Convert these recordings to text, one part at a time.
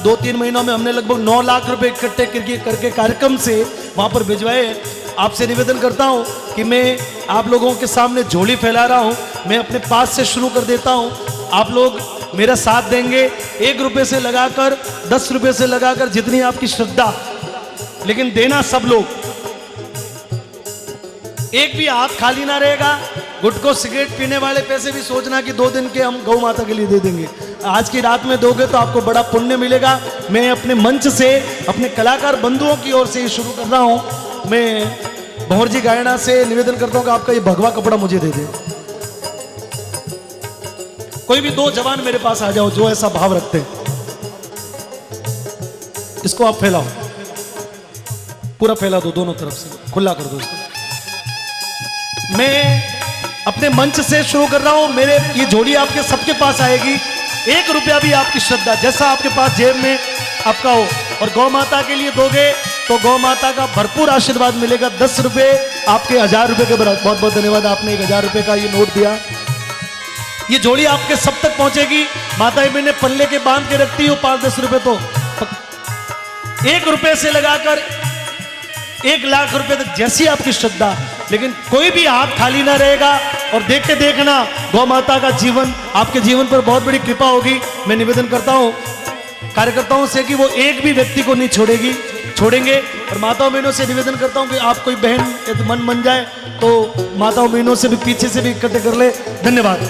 2-3 महीनों में हमने लगभग 9 लाख रुपए इकट्ठे करके कार्यक्रम से वहां पर भिजवाए। आपसे निवेदन करता हूं कि मैं आप लोगों के सामने झोली फैला रहा हूं, मैं अपने पास से शुरू कर देता हूं। आप लोग मेरा साथ देंगे, 1 रुपए से लगाकर 10 रुपए से लगाकर जितनी आपकी श्रद्धा, लेकिन देना सब लोग। एक भी हाथ खाली ना रहेगा। गुटखो सिगरेट पीने वाले पैसे भी सोचना कि 2 दिन के हम गौ माता के लिए दे देंगे। आज की रात में दोगे तो आपको बड़ा पुण्य मिलेगा। मैं अपने मंच से अपने कलाकार बंधुओं की ओर से ही शुरू कर रहा हूं। मैं भंवर जी गायना से निवेदन करता हूं कि आपका ये भगवा कपड़ा मुझे दे दे। कोई भी 2 जवान मेरे पास आ जाओ जो ऐसा भाव रखते हैं। इसको आप फैलाओ, पूरा फैला दो, दोनों तरफ से खुला कर दो इसको। मैं अपने मंच से शुरू कर रहा हूं। मेरे ये झोली आपके सबके पास आएगी। 1 रुपया भी आपकी श्रद्धा, जैसा आपके पास जेब में आपका हो, और गौ माता के लिए दोगे तो गौ माता का भरपूर आशीर्वाद मिलेगा। 10 रुपए आपके 1000 रुपए के बराबर। बहुत बहुत धन्यवाद, आपने 1000 रुपए का ये नोट दिया। ये झोली आपके सब तक पहुंचेगी। माता मैंने पल्ले के बांध के रखती हूँ 5-10 रुपए, तो 1 रुपए से लगाकर 1 लाख रुपए तक, जैसी आपकी श्रद्धा। लेकिन कोई भी हाथ खाली ना रहेगा। और देख के देखना, गौ माता का जीवन, आपके जीवन पर बहुत बड़ी कृपा होगी। मैं निवेदन करता हूं कार्यकर्ताओं से कि वो एक भी व्यक्ति को नहीं छोड़ेंगे। और माताओं बहनों से निवेदन करता हूं कि आप कोई बहन यदि मन बन जाए तो माताओं बहनों से भी पीछे से भी इकट्ठे कर ले। धन्यवाद।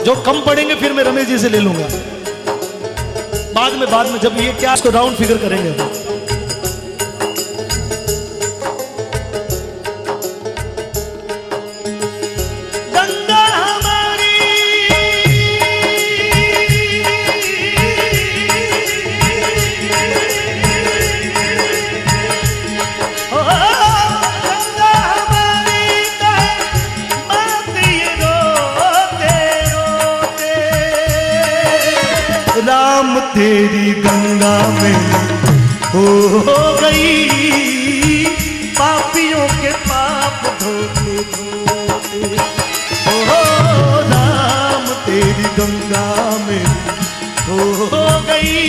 जो कम पड़ेंगे फिर मैं रमेश जी से ले लूंगा बाद में जब ये क्या उसको राउंड फिगर करेंगे। राम तेरी गंगा में हो गई, पापियों के पाप धोते धोते। ओ राम तेरी गंगा में हो गई,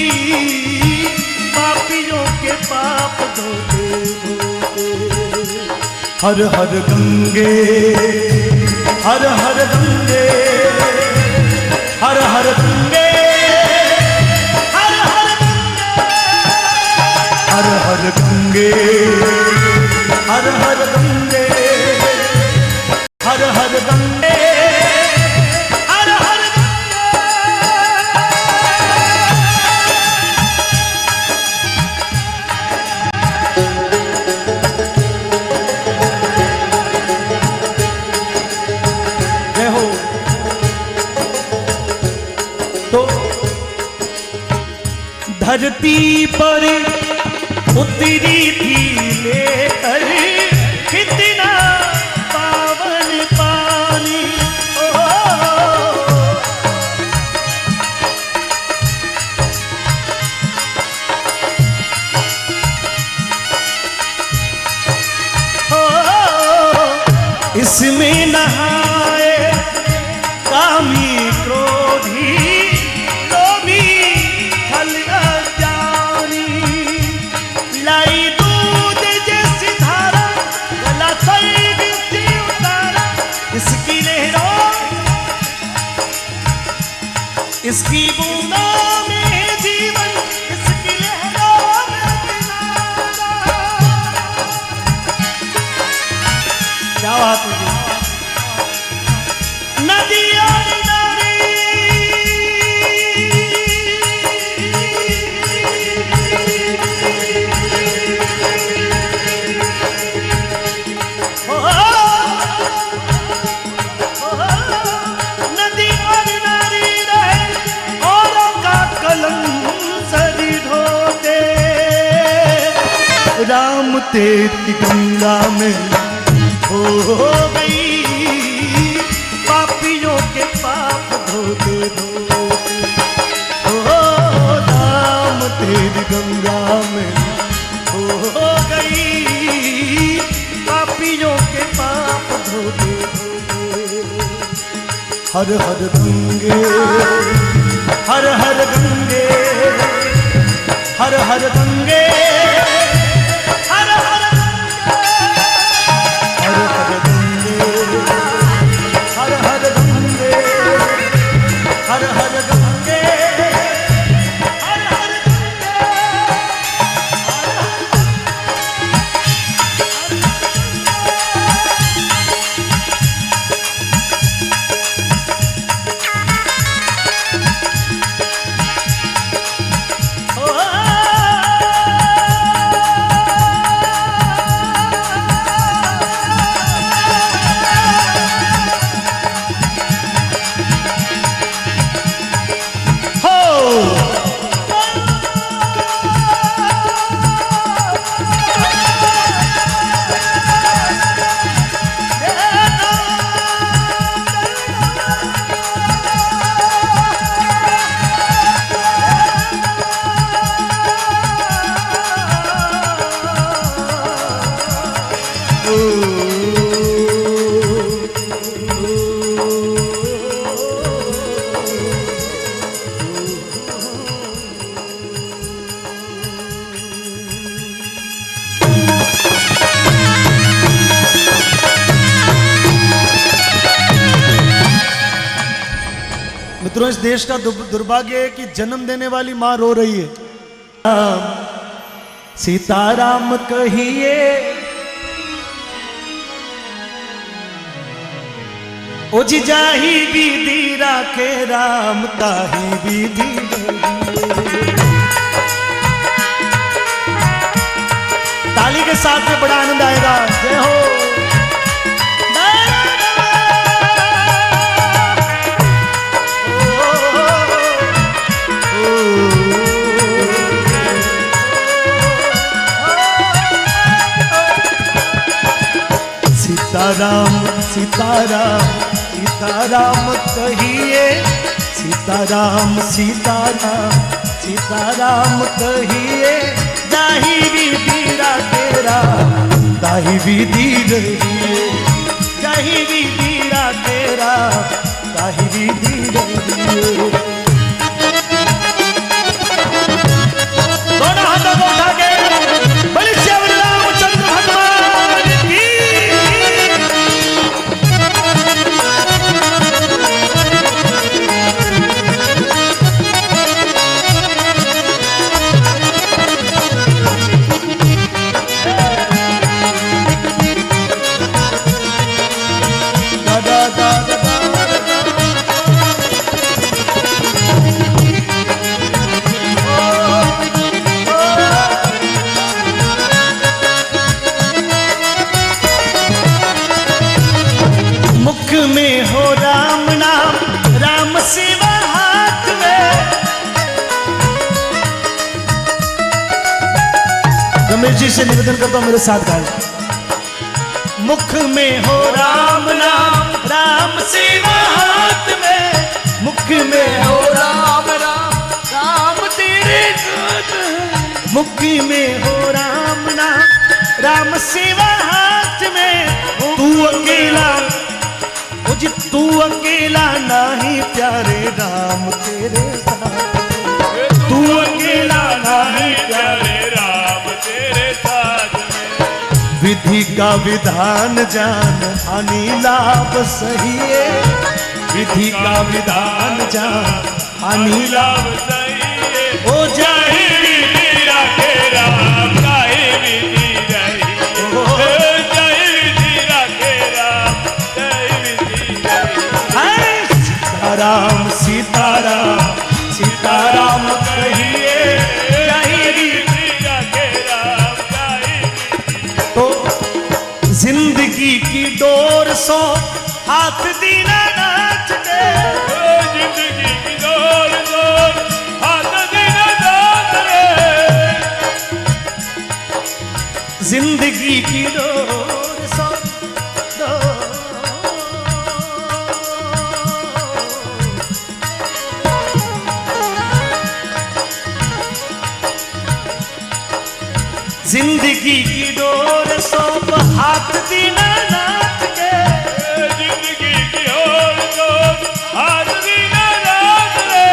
पापियों के पाप धोते धोते। हर हर गंगे, हर हर गंगे, हर हर गंगे, हर हर गंगे, हर हर गंगे, हर हर गंगे, हर हर जय हो। तो धरती पर उतरी थी लेकर कितना पावन पानी। इसमें नहाए कामी क्रोधी, लोभी छल अज्ञानी। लाई दूध जैसी धारा, गला स्वर्ग से उतारा। इसकी लहरों, इसकी बूंदों में जीवन, इसकी लहरों में किनारा। क्या बात है नदी और राम तेरी गंगा में हो गई, पापियों के पाप धोते धोते। ओ राम तेरी गंगा में हो गई, पापियों के पाप धोते धोते। हर हर गंगे, हर हर गंगे, हर गंगे, हर हर गंगे, हर हर गंगे, हर हर गंगे, हर हर गंगे। मित्रों, इस देश का दुर्भाग्य है कि जन्म देने वाली मां रो रही है। सीताराम कहिए, ओ जी जाही बीदी राखे राम ताही बीदी। ताली के साथ में बड़ा आनंद आएगा। जय हो। सीताराम सीताराम सीताराम कहिए, सीताराम सीताराम सीताराम कहिए, जाही विधि राखे राम ताही विधि रहिए, जाही विधि राखे राम ताही विधि रहिए। दोनों हाथों को उठा के बलि श्री रामचंद्र भगवान की। मुख में हो राम नाम, राम सिवा हाथ में। रमेश जी से निवेदन करता हूं, मेरे साथ गाएं। मुख में हो राम नाम, राम सिवा हाथ में। मुख में हो राम राम, राम तेरे साथ। मुख में हो राम नाम, राम सिवा हाथ में। तू अकेला, तू अकेला नहीं प्यारे राम तेरे साथ। तू अकेला नहीं प्यारे राम तेरे साथ। विधि का विधान जान हानि लाभ सही है। विधि का विधान जान हानि लाभ सही है। ओ जाहि विधि राखे राम ताहि विधि रही। सीताराम सीताराम सीताराम कहिए, जाहि विधि राखे राम ताहि विधि। तो जिंदगी की डोर सो हाथ दीनानाथ दे। जिंदगी की डोर सो हाथ दीनानाथ दे। जिंदगी की डोर सो जिंदगी की डोर सौंप हाथ दीनानाथ के। जिंदगी की डोर सौंप हाथ दीनानाथ के।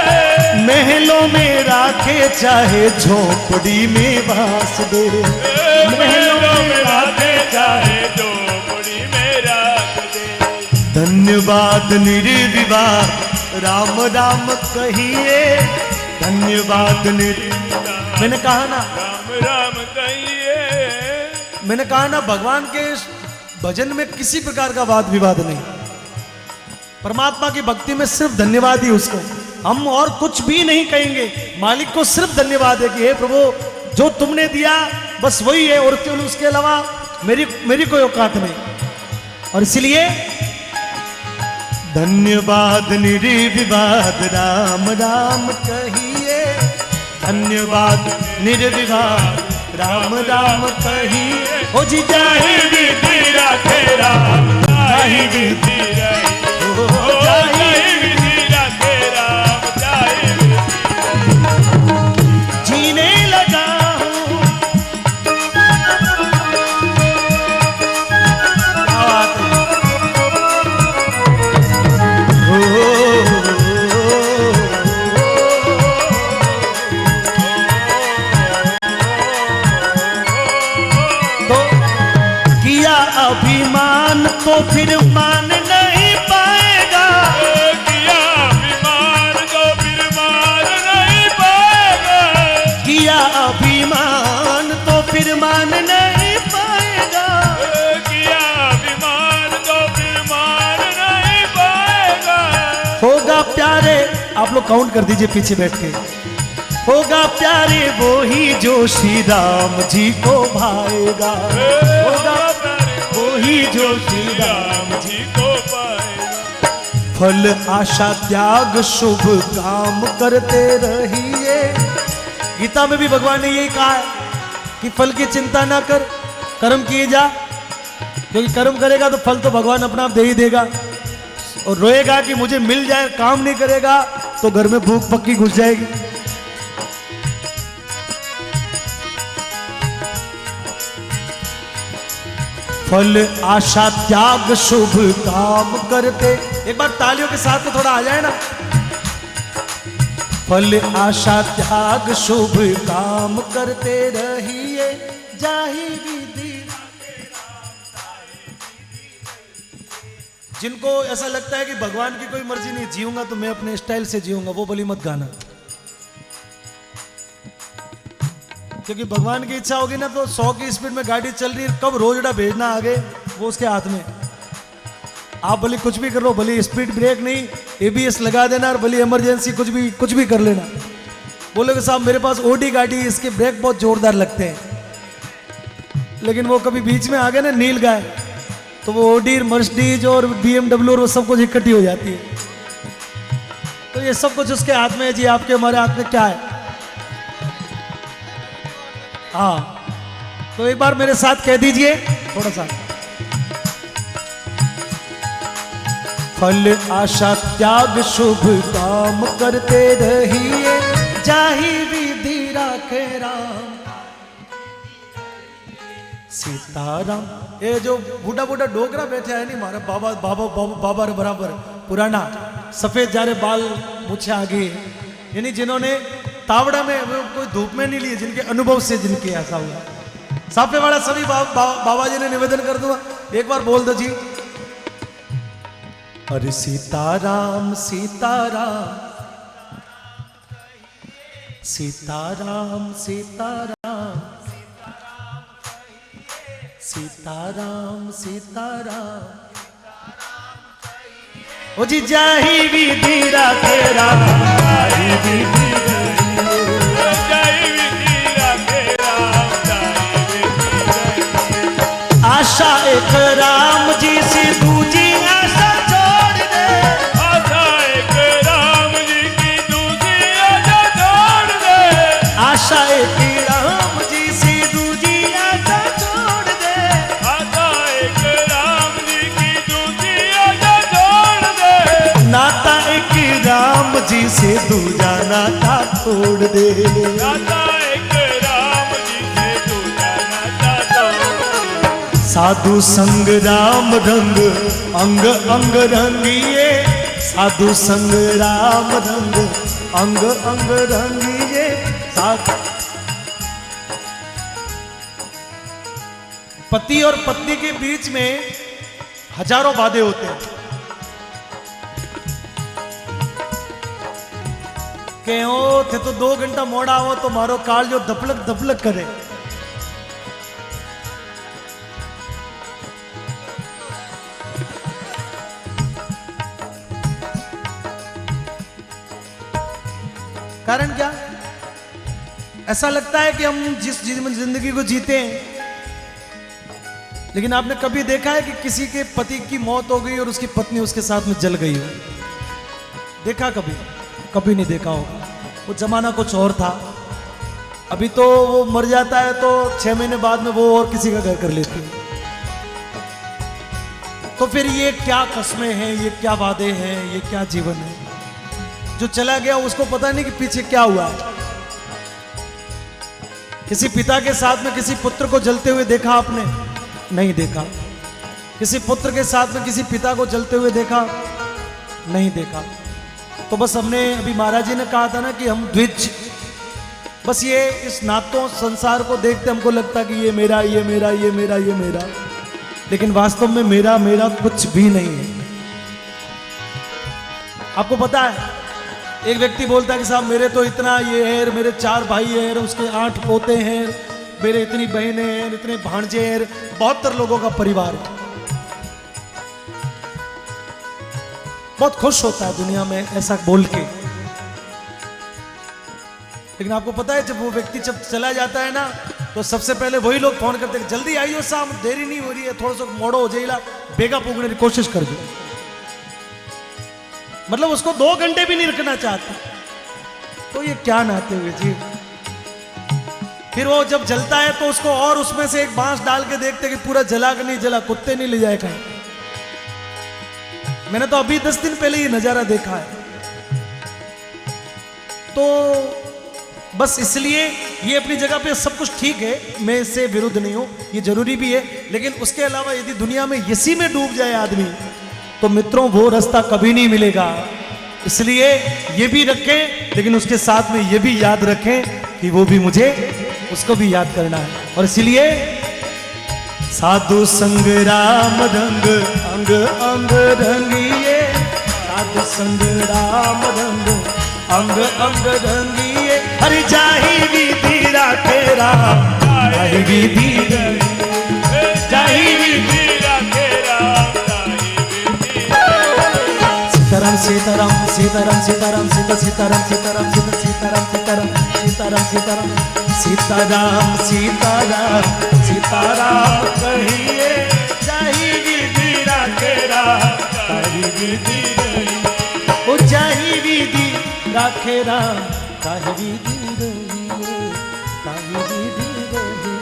महल महलों में राखे चाहे झोपड़ी में बास दे, महलों में राखे चाहे झोपड़ी में राख दे। धन्यवाद निर्विवाद राम राम कहिए, धन्यवाद निर्विवाद। मैंने कहा ना, राम राम कहिए। मैंने कहा ना, भगवान के भजन में किसी प्रकार का वाद विवाद नहीं। परमात्मा की भक्ति में सिर्फ धन्यवाद ही उसको, हम और कुछ भी नहीं कहेंगे। मालिक को सिर्फ धन्यवाद है कि हे प्रभु जो तुमने दिया बस वही है, और उसके अलावा मेरी कोई औकात नहीं। और इसलिए धन्यवाद निर्विवाद राम राम कहिए, धन्यवाद निर्विवाद राम राम कहिए। ओ जी जाहि विधि राखे राम, जाहि विधि जीने लगा हूं। तो किया अभिमान तो फिर मान नहीं पाएगा, किया अभिमान तो फिर मान नहीं पाएगा, किया अभिमान तो फिर मान नहीं पाएगा, किया अभिमान तो फिर मान नहीं पाएगा। होगा प्यारे, आप लोग काउंट कर दीजिए पीछे बैठ के, होगा प्यारे वो ही जो श्री राम जी को भाएगा, होगा वो ही जो श्री राम जी को पाएगा। फल आशा त्याग शुभ काम करते रहिए। गीता में भी भगवान ने यही कहा है कि फल की चिंता ना कर, कर्म किए जा, क्योंकि कर्म करेगा तो फल तो भगवान अपना आप दे ही देगा। और रोएगा कि मुझे मिल जाए, काम नहीं करेगा तो घर में भूख पक्की घुस जाएगी। फल आशा त्याग शुभ काम करते, एक बार तालियों के साथ में थोड़ा आ जाए ना। फल आशा त्याग शुभ काम करते रहिए, जाहि विधि। जिनको ऐसा लगता है कि भगवान की कोई मर्जी नहीं, जीऊंगा तो मैं अपने स्टाइल से जीऊंगा, वो बोली मत गाना, क्योंकि भगवान की इच्छा होगी ना तो 100 की स्पीड में गाड़ी चल रही है, कब रोजड़ा भेजना आगे वो उसके हाथ में। आप भले कुछ भी कर लो, भले स्पीड ब्रेक नहीं एबीएस लगा देना, और भले इमरजेंसी कुछ भी कर लेना। बोलोगे साहब मेरे पास ओडी गाड़ी, इसके ब्रेक बहुत जोरदार लगते हैं, लेकिन वो कभी बीच में आ गए ना नील गाय, तो वो ओडी मर्सिडीज और BMW और वो सब कुछ इकट्ठी हो जाती है। तो ये सब कुछ उसके हाथ में है जी, आपके हमारे हाथ में क्या है। हाँ, तो एक बार मेरे साथ कह दीजिए थोड़ा सा। फल आशा त्याग शुभ काम करते रहिए, जाहि विधि राखे राम। सीताराम, ये जो बूढ़ा बूढ़ा डोगरा बैठा है नहीं, हमारा बाबा बाबा बाबा बाबा बराबर पुराना, सफेद जारे बाल मुझे आगे, यानी जिन्होंने तावड़ा में कोई धूप में नहीं लिए, जिनके अनुभव से जिनके ऐसा हुआ। साफे वाला सभी बाबा जी ने निवेदन कर दूंगा, एक बार बोल दो जी। अरे सीताराम सीताराम सीताराम सीताराम सीताराम सीताराम। ओ जी जाहि विधि राखे राम, जाहि विधि आशा एक राम जी सी दूजी आशा छोड़ दे, आशा एक राम जी की दूजी आशा छोड़ दे, आशा एक राम जी सी दूजी आशा छोड़ दे, आशा एक राम जी की दूजी आशा छोड़ दे, नाता एक राम जी से दूजा नाता छोड़ दे, नाता एक राम जी से दूजा नाता छोड़ दे। साधु संग राम रंग अंग अंग रंगिए, साधु संग राम रंग अंग अंग रंगिए साथ। पति और पत्नी के बीच में हजारों वादे होते हैं के ओ थे तो 2 घंटा मोड़ा हो तो मारो काल जो दपलक दपलक करे। कारण क्या? ऐसा लगता है कि हम जिस जिंदगी को जीते हैं, लेकिन आपने कभी देखा है कि किसी के पति की मौत हो गई और उसकी पत्नी उसके साथ में जल गई हो? देखा कभी? कभी नहीं देखा होगा। वो जमाना कुछ और था। अभी तो वो मर जाता है तो 6 महीने बाद में वो और किसी का घर कर लेती है। तो फिर ये क्या कस्में हैं, ये क्या वादे हैं, ये क्या जीवन है? जो चला गया उसको पता नहीं कि पीछे क्या हुआ है। किसी पिता के साथ में किसी पुत्र को जलते हुए देखा आपने? नहीं देखा। किसी पुत्र के साथ में किसी पिता को जलते हुए देखा? नहीं देखा। तो बस हमने अभी महाराज जी ने कहा था ना कि हम द्विज, बस ये इस नातों संसार को देखते हमको लगता कि ये मेरा, ये मेरा, ये मेरा, ये मेरा, लेकिन वास्तव में मेरा मेरा कुछ भी नहीं है। आपको पता है, एक व्यक्ति बोलता है कि साहब मेरे तो इतना ये है, मेरे 4 भाई हैं, उसके 8 पोते हैं, मेरे इतनी बहनें हैं, इतने भांजे हैं, 72 लोगों का परिवार है। बहुत खुश होता है दुनिया में ऐसा बोल के। लेकिन आपको पता है जब वो व्यक्ति जब चला जाता है ना, तो सबसे पहले वही लोग फोन करते हैं, जल्दी आइयो साहब, देरी नहीं हो रही है, थोड़ा सा मोड़ो हो जाइला, बेगा पूगने की कोशिश कर दो। मतलब उसको 2 घंटे भी नहीं रखना चाहते। तो ये क्या नाते हुए जी। फिर वो जब जलता है तो उसको और उसमें से एक बांस डाल के देखते कि पूरा जला कि नहीं जला, कुत्ते नहीं ले जाए कहीं। मैंने तो अभी 10 दिन पहले ये नजारा देखा है। तो बस इसलिए ये अपनी जगह पे सब कुछ ठीक है, मैं इससे विरुद्ध नहीं हूं, ये जरूरी भी है। लेकिन उसके अलावा यदि दुनिया में इसी में डूब जाए आदमी, तो मित्रों वो रास्ता कभी नहीं मिलेगा। इसलिए ये भी रखें, लेकिन उसके साथ में ये भी याद रखें कि वो भी मुझे, उसको भी याद करना है। और इसलिए साधु संग राम रंग अंग अंग रंगिए, साधु संग राम रंग अंग अंग रंगिए, हरि जाहि विधि राखे राम, जाहि विधि जाहि विधि राखे राम, सीताराम सीताराम सीताराम सीताराम सीता सीताराम सीताराम सीता सीताराम सीताराम सीताराम सीताराम सीताराम सीताराम सीताराम कहिए, जाहि विधि राखे राम, जाहि विधि ओ जाहि विधि राखे राम, जाहि विधि रहिए, जाहि विधि रहिए।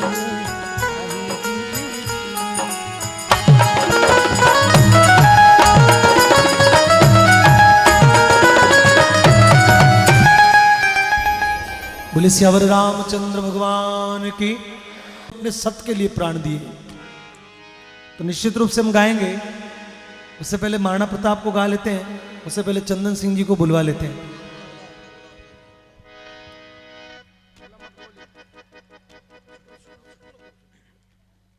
बोले सियावर रामचंद्र भगवान की। अपने सत्य के लिए प्राण दिए, तो निश्चित रूप से हम गाएंगे। उससे पहले महाराणा प्रताप को गा लेते हैं, उससे पहले चंदन सिंह जी को बुलवा लेते हैं।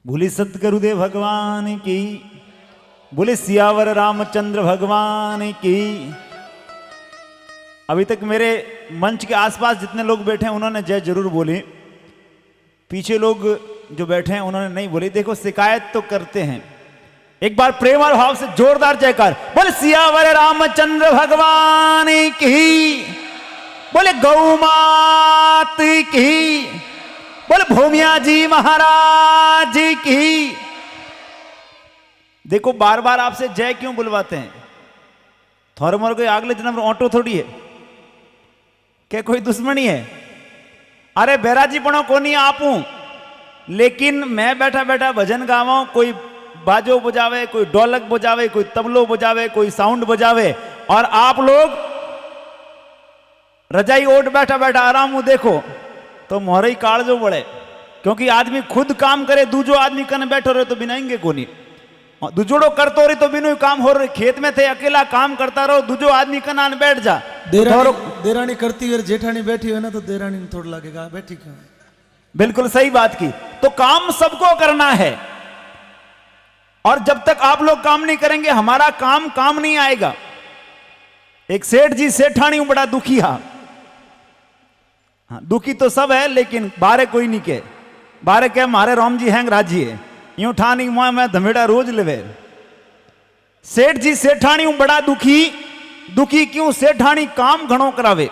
बोले सतगुरुदेव भगवान की, बोले सियावर रामचंद्र भगवान की। अभी तक मेरे मंच के आसपास जितने लोग बैठे हैं उन्होंने जय जरूर बोली, पीछे लोग जो बैठे हैं उन्होंने नहीं बोली। देखो शिकायत तो करते हैं, एक बार प्रेम और भाव से जोरदार जयकार। बोले सियावर रामचंद्र भगवान की, बोले गौ मात की, बोले भूमिया जी महाराज की। देखो बार बार आपसे जय क्यों बुलवाते हैं? थोड़े मोर कोई अगले जन्म ऑटो थोड़ी है, क्या कोई दुश्मनी है? अरे बैराजी पणो कोनी आपू, लेकिन मैं बैठा बैठा भजन गावा, कोई बाजो बजावे, कोई ढोलक बजावे, कोई तबलो बजावे, कोई साउंड बजावे, और आप लोग रजाई ओढ़ बैठा बैठा आराम देखो, तो मोहरे ही काल जो बड़े। क्योंकि आदमी खुद काम करे, दूजो आदमी कने बैठो रहे तो बिनाएंगे कोनी, दूजोड़ो करतो रही तो बिनु काम हो रहे। खेत में थे अकेला काम करता रहो, दूजो आदमी कनान बैठ जा, देरानी करती हुई और जेठानी बैठी हुई ना तो देरानी ने थोड़ा लगेगा बैठी क्यों है? बिल्कुल सही बात की। तो काम सबको करना है, और जब तक आप लोग काम नहीं करेंगे हमारा काम नहीं आएगा। एक सेठ जी सेठानी बड़ा दुखी हा। हाँ, दुखी तो सब है लेकिन बारे कोई नहीं के। बारे के मारे राम जी हैंग राजी है, यूं ठानी मैं धमेड़ा रोज लेवे। सेठ जी सेठानी बड़ा दुखी क्यों? सेठानी काम घणो करावे।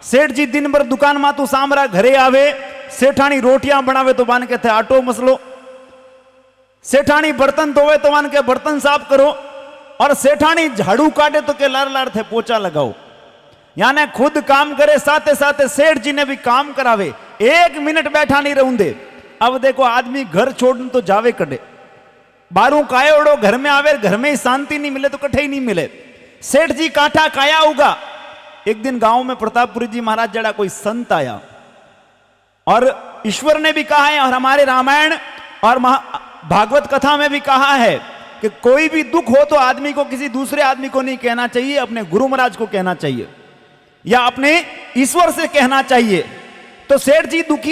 सेठ जी दिन भर दुकान में तू सामरा घरे आवे, सेठानी रोटियां बनावे तो बान कहते आटो मसलो, सेठानी बर्तन धोवे तो मान के बर्तन साफ करो, और सेठानी झाड़ू काटे तो के लार थे पोचा लगाओ। यानी खुद काम करे साथे साथे सेठ जी ने भी काम करावे। 1 मिनट बैठा नहीं रहूं दे। अब देखो आदमी घर छोड़ने तो जावे कटे, बारू कायोड़ो घर में आवे, घर में ही शांति नहीं मिले तो कठे ही नहीं मिले। सेठ जी काठा काया होगा। एक दिन गांव में प्रतापपुरी जी महाराज जड़ा कोई संत आया, और ईश्वर ने भी कहा है और हमारे रामायण और भागवत कथा में भी कहा है कि कोई भी दुख हो तो आदमी को किसी दूसरे आदमी को नहीं कहना चाहिए, अपने गुरु महाराज को कहना चाहिए या अपने ईश्वर से कहना चाहिए। तो सेठ जी दुखी